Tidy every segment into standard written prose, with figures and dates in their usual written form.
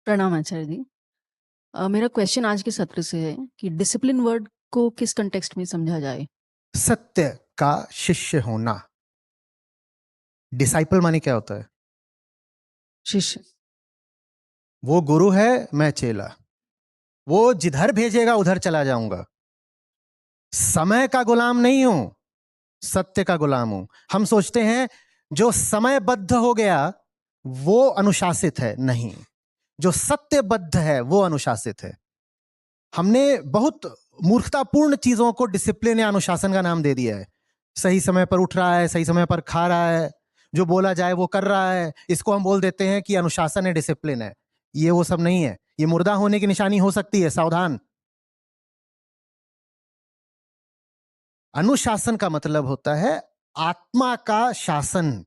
प्रणाम आचार्य जी। मेरा क्वेश्चन आज के सत्र से है कि डिसिप्लिन वर्ड को किस कंटेक्स्ट में समझा जाए। सत्य का शिष्य होना। डिसाइपल माने क्या होता है? शिष्य। वो गुरु है, मैं चेला। वो जिधर भेजेगा उधर चला जाऊंगा। समय का गुलाम नहीं हूं, सत्य का गुलाम हूं। हम सोचते हैं जो समयबद्ध हो गया वो अनुशासित है। नहीं, जो सत्यबद्ध है वो अनुशासित है। हमने बहुत मूर्खतापूर्ण चीजों को डिसिप्लिन या अनुशासन का नाम दे दिया है। सही समय पर उठ रहा है, सही समय पर खा रहा है, जो बोला जाए वो कर रहा है, इसको हम बोल देते हैं कि अनुशासन है, डिसिप्लिन है। ये वो सब नहीं है। ये मुर्दा होने की निशानी हो सकती है, सावधान। अनुशासन का मतलब होता है आत्मा का शासन,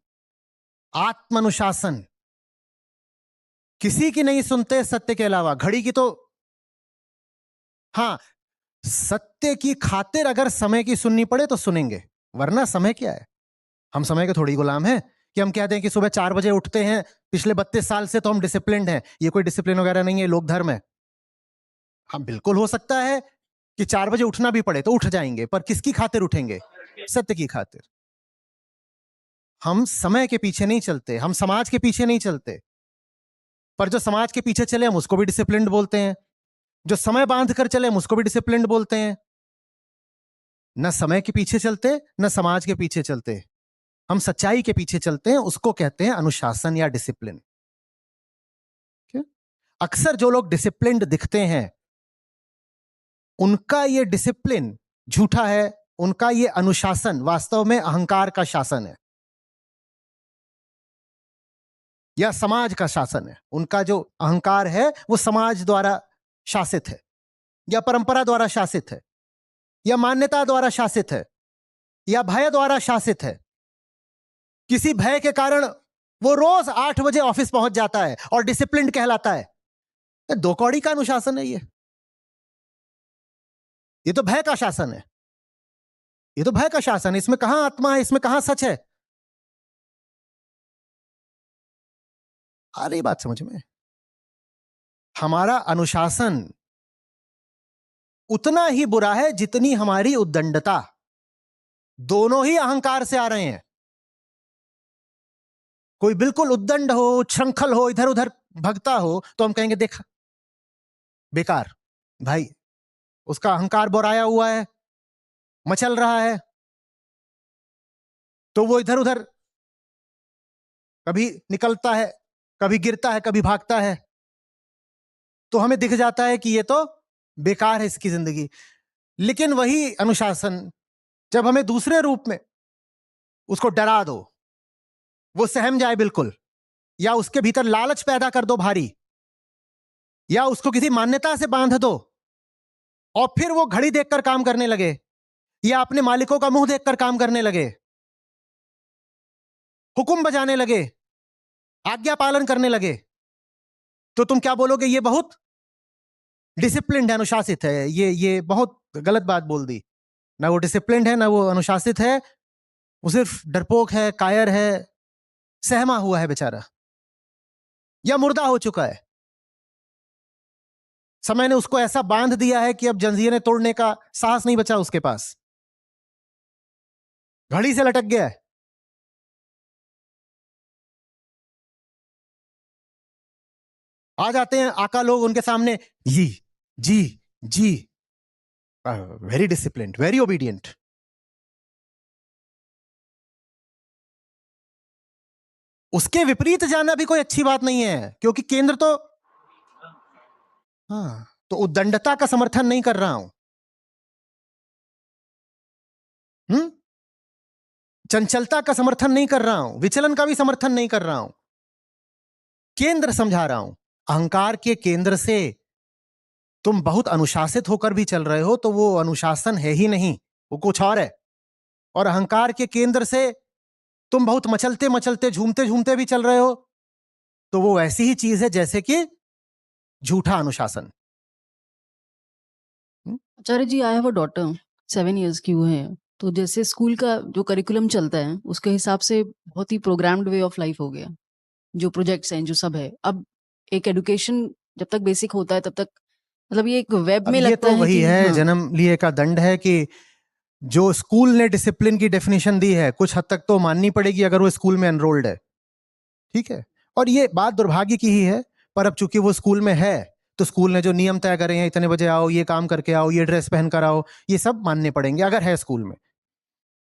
आत्मानुशासन। किसी की नहीं सुनते सत्य के अलावा। घड़ी की तो हाँ, सत्य की खातिर अगर समय की सुननी पड़े तो सुनेंगे, वरना समय क्या है? हम समय के थोड़ी गुलाम हैं कि हम कहते हैं कि सुबह 4 बजे उठते हैं, पिछले 32 साल से तो हम डिसिप्लिन्ड हैं। ये कोई डिसिप्लिन वगैरह नहीं है, लोक धर्म है। हाँ, बिल्कुल हो सकता है कि 4 बजे उठना भी पड़े तो उठ जाएंगे, पर किसकी खातिर उठेंगे? सत्य की खातिर। हम समय के पीछे नहीं चलते, हम समाज के पीछे नहीं चलते। पर जो समाज के पीछे चले हम उसको भी डिसिप्लिन्ड बोलते हैं, जो समय बांध कर चले हम उसको भी डिसिप्लिन्ड बोलते हैं। न समय के पीछे चलते न समाज के पीछे चलते, हम सच्चाई के पीछे चलते हैं, उसको कहते हैं अनुशासन या डिसिप्लिन। अक्सर जो लोग डिसिप्लिन्ड दिखते हैं उनका ये डिसिप्लिन झूठा है, उनका ये अनुशासन वास्तव में अहंकार का शासन है या समाज का शासन है। उनका जो अहंकार है वो समाज द्वारा शासित है या परंपरा द्वारा शासित है या मान्यता द्वारा शासित है या भय द्वारा शासित है। किसी भय के कारण वो रोज 8 बजे ऑफिस पहुंच जाता है और डिसिप्लिन कहलाता है। दो कौड़ी का अनुशासन है ये तो भय का शासन है। ये तो भय का शासन है, इसमें कहां आत्मा है, इसमें कहां सच है? आ रही बात समझ में? हमारा अनुशासन उतना ही बुरा है जितनी हमारी उद्दंडता। दोनों ही अहंकार से आ रहे हैं। कोई बिल्कुल उद्दंड हो, श्रृंखल हो, इधर उधर भगता हो तो हम कहेंगे देखा बेकार भाई, उसका अहंकार बोराया हुआ है, मचल रहा है, तो वो इधर उधर कभी निकलता है, कभी गिरता है, कभी भागता है, तो हमें दिख जाता है कि ये तो बेकार है इसकी जिंदगी। लेकिन वही अनुशासन जब हमें दूसरे रूप में उसको डरा दो, वो सहम जाए बिल्कुल, या उसके भीतर लालच पैदा कर दो भारी, या उसको किसी मान्यता से बांध दो और फिर वो घड़ी देखकर काम करने लगे या अपने मालिकों का मुंह देखकर काम करने लगे, हुक्म बजाने लगे, आज्ञा पालन करने लगे, तो तुम क्या बोलोगे? ये बहुत डिसिप्लिन्ड है, अनुशासित है। ये बहुत गलत बात बोल दी। ना वो डिसिप्लिन्ड है ना वो अनुशासित है, वो सिर्फ डरपोक है, कायर है, सहमा हुआ है बेचारा, या मुर्दा हो चुका है। समय ने उसको ऐसा बांध दिया है कि अब जंजीरें तोड़ने का साहस नहीं बचा उसके पास, घड़ी से लटक गया है। आ जाते हैं आका लोग उनके सामने, जी जी जी, वेरी डिसिप्लिन्ड, वेरी ओबीडियंट। उसके विपरीत जाना भी कोई अच्छी बात नहीं है, क्योंकि केंद्र तो हाँ, तो उद्दंडता का समर्थन नहीं कर रहा हूं। चंचलता का समर्थन नहीं कर रहा हूं, विचलन का भी समर्थन नहीं कर रहा हूं, केंद्र समझा रहा हूं। अहंकार के केंद्र से तुम बहुत अनुशासित होकर भी चल रहे हो तो वो अनुशासन है ही नहीं, वो कुछ और है। और अहंकार के केंद्र से तुम बहुत मचलते मचलते झूमते झूमते भी चल रहे हो तो वो ऐसी ही चीज है जैसे कि झूठा अनुशासन। Acharya ji, I have a daughter 7 years की वो है, तो जैसे स्कूल का जो करिकुलम चलता है उसके हिसाब से बहुत ही प्रोग्राम्ड वे ऑफ लाइफ हो गया। जो प्रोजेक्ट्स हैं, जो सब है, अब एक एडुकेशन जब तक बेसिक होता है तब तक, मतलब ये एक वेब अब में ये लगता तो है वही कि है, हाँ, जन्म लिए का दंड है कि जो स्कूल ने डिसिप्लिन की डेफिनेशन दी है कुछ हद तक तो माननी पड़ेगी अगर वो स्कूल में एनरोल्ड है, ठीक है। और ये बात दुर्भाग्य की ही है, पर अब चूंकि वो स्कूल में है तो स्कूल ने जो नियम तय करे हैं, इतने बजे आओ, ये काम करके आओ, ये ड्रेस पहन कर आओ, ये सब मानने पड़ेंगे अगर है स्कूल में।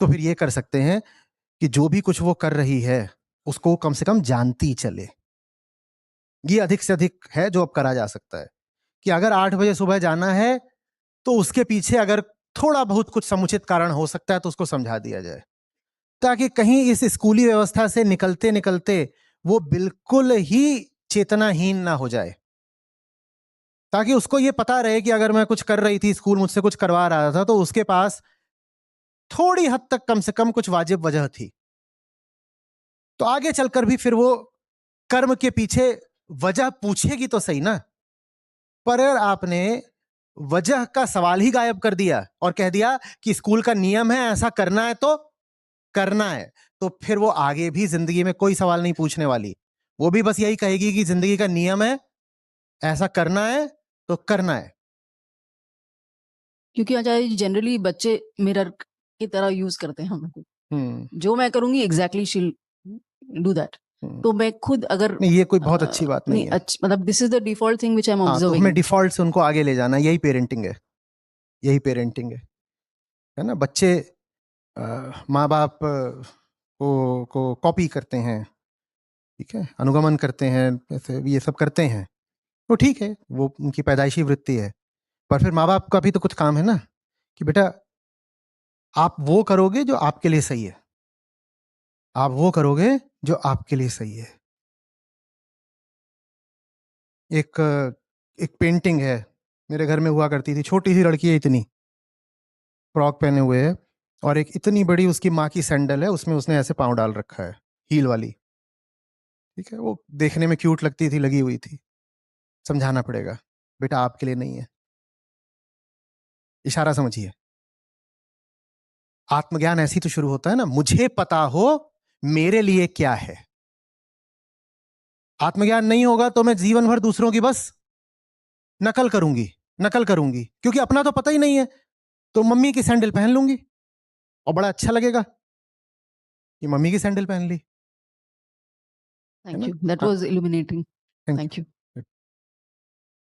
तो फिर ये कर सकते हैं कि जो भी कुछ वो कर रही है उसको कम से कम जानती चले। ये अधिक से अधिक है जो अब करा जा सकता है कि अगर 8 बजे सुबह जाना है तो उसके पीछे अगर थोड़ा बहुत कुछ समुचित कारण हो सकता है तो उसको समझा दिया जाए, ताकि कहीं इस स्कूली व्यवस्था से निकलते निकलते वो बिल्कुल ही चेतनाहीन ना हो जाए, ताकि उसको ये पता रहे कि अगर मैं कुछ कर रही थी, स्कूल मुझसे कुछ करवा रहा था, तो उसके पास थोड़ी हद तक कम से कम कुछ वाजिब वजह थी। तो आगे चलकर भी फिर वो कर्म के पीछे वजह पूछेगी तो सही ना। पर अगर आपने वजह का सवाल ही गायब कर दिया और कह दिया कि स्कूल का नियम है, ऐसा करना है तो करना है, तो फिर वो आगे भी जिंदगी में कोई सवाल नहीं पूछने वाली। वो भी बस यही कहेगी कि जिंदगी का नियम है, ऐसा करना है तो करना है। क्योंकि आचार्य जनरली बच्चे मिरर की तरह यूज करते हैं हमको, जो मैं करूंगी एग्जैक्टली शील डू दैट। तो मैं खुद अगर नहीं, ये कोई बहुत अच्छी बात नहीं नहीं, है। मतलब this is the default thing which I am हाँ, तो हमें ऑब्जर्विंग। डिफॉल्ट से उनको आगे ले जाना, यही पेरेंटिंग है, यही पेरेंटिंग है ना। बच्चे माँ बाप को कॉपी करते हैं, ठीक है, अनुगमन करते हैं, ऐसे ये सब करते हैं, तो ठीक है, वो उनकी पैदाइशी वृत्ति है। पर फिर माँ बाप का भी तो कुछ काम है ना, कि बेटा आप वो करोगे जो आपके लिए सही है, आप वो करोगे जो आपके लिए सही है। एक एक पेंटिंग है, मेरे घर में हुआ करती थी, छोटी सी लड़की है, इतनी फ्रॉक पहने हुए है, और एक इतनी बड़ी उसकी माँ की सैंडल है, उसमें उसने ऐसे पाँव डाल रखा है, हील वाली, ठीक है। वो देखने में क्यूट लगती थी, लगी हुई थी। समझाना पड़ेगा, बेटा आपके लिए नहीं है, इशारा समझिए। आत्मज्ञान ऐसी तो शुरू होता है ना, मुझे पता हो मेरे लिए क्या है। आत्मज्ञान नहीं होगा तो मैं जीवन भर दूसरों की बस नकल करूंगी, नकल करूंगी, क्योंकि अपना तो पता ही नहीं है, तो मम्मी की सैंडल पहन लूंगी और बड़ा अच्छा लगेगा कि मम्मी की सैंडल पहन ली, है थैंक ना। यू, दैट हाँ, was illuminating. Thank you. Thank you.